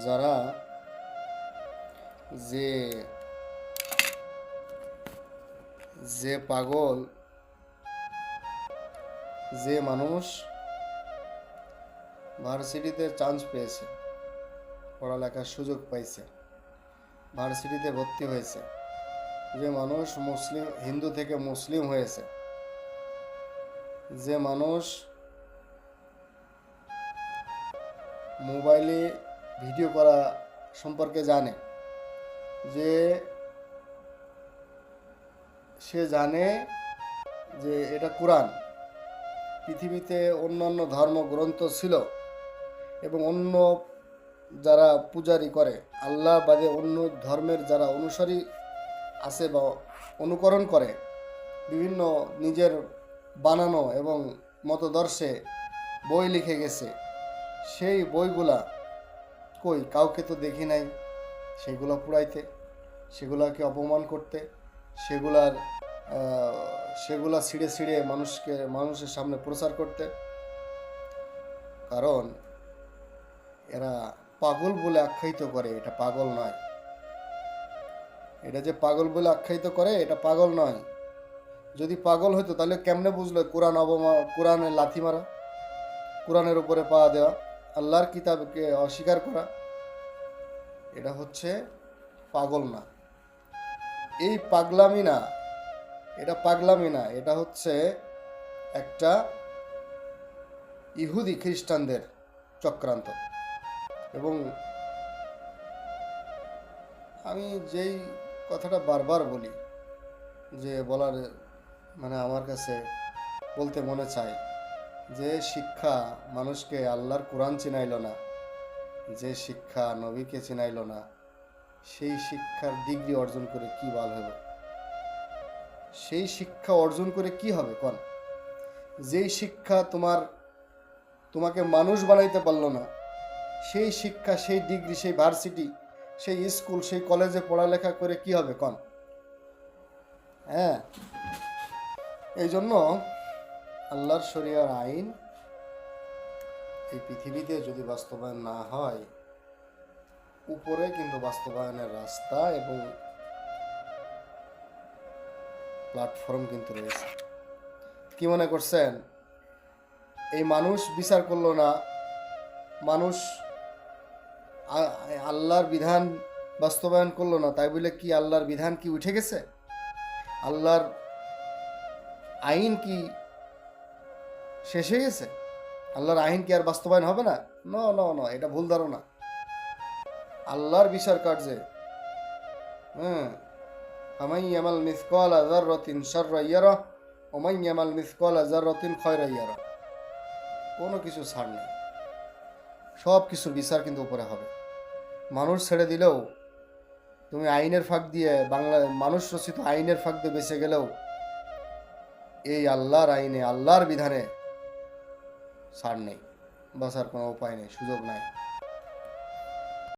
যারা যে যে পাগল, যে মানুষ ভার্সিটিতে চান্স পেয়েছে, পড়ালেখার সুযোগ পাইছে, ভার্সিটিতে ভর্তি হয়েছে, যে মানুষ মুসলিম হিন্দু থেকে মুসলিম হয়েছে, যে মানুষ মোবাইলে ভিডিও করা সম্পর্কে জানে, যে সে জানে যে এটা কোরআন, পৃথিবীতে অন্যান্য ধর্মগ্রন্থ ছিল এবং অন্য যারা পূজারি করে, আল্লাহ বাদে অন্য ধর্মের যারা অনুসারী আছে বা অনুকরণ করে, বিভিন্ন নিজের বানানো এবং মতদর্শে বই লিখে গেছে, সেই বইগুলা কই কাউকে তো দেখি নাই সেগুলো পুড়াইতে, সেগুলাকে অপমান করতে, সেগুলা ছিঁড়ে ছিঁড়ে মানুষের সামনে প্রচার করতে। কারণ এরা পাগল বলে আখ্যায়িত করে, এটা পাগল নয়। এটা যে পাগল বলে আখ্যায়িত করে, এটা পাগল নয়। যদি পাগল হইতো তাহলে কেমনে বুঝলো কোরআনে লাথি মারা, কোরআনের উপরে পা দেওয়া, আল্লাহর কিতাবকে অস্বীকার করা? এটা হচ্ছে পাগল না, এই পাগলামি না, এটা পাগলামি না, এটা হচ্ছে একটা ইহুদি খ্রিস্টানদের চক্রান্ত। এবং আমি যেই কথাটা বারবার বলি, যে বলার আমার কাছে বলতে মনে চায়, যে শিক্ষা মানুষকে আল্লাহর কোরআন চিনাইল না, যে শিক্ষা নবীকে চিনাইল না, সেই শিক্ষার ডিগ্রি অর্জন করে কি বাল হবে? সেই শিক্ষা অর্জন করে কি হবে কোন? যেই শিক্ষা তোমাকে মানুষ বানাইতে পারলো না, সেই শিক্ষা, সেই ডিগ্রি, সেই ভার্সিটি, সেই স্কুল, সেই কলেজে পড়ালেখা করে কি হবে কোন? হ্যাঁ, এই জন্য আল্লাহর শরিয়ার আইন এই পৃথিবীতে যদি বাস্তবায়ন না হয়, উপরে কিন্তু বাস্তবায়নের রাস্তা এবং প্ল্যাটফর্ম কিন্তু রয়েছে। কি মনে করছেন এই মানুষ বিচার করলো না, মানুষ আল্লাহর বিধান বাস্তবায়ন করলো না, তাই বলে কি আল্লাহর বিধান কি উঠে গেছে? আল্লাহর আইন কি শেষ হয়ে গেছে? আল্লাহর আইন কি আর বাস্তবায়ন হবে না? না, এটা ভুল ধারণা। আল্লাহর বিচার কার্যে আমান ইয়ামাল মিসকালা যাররাতিন শাররা ইয়ারা ওয়া মান ইয়ামাল মিসকালা যাররাতিন খায়রা ইয়ারা, কোনো কিছু ছাড় নেই, সব কিছুর বিচার কিন্তু উপরে হবে। মানুষ ছেড়ে দিলেও, তুমি আইনের ফাঁক দিয়ে, মানুষ রচিত আইনের ফাঁক দিয়ে বেঁচে গেলেও, এই আল্লাহর আইনে, আল্লাহর বিধানে ছাড় নেই, বাঁচার কোনো উপায় নেই, সুযোগ নাই।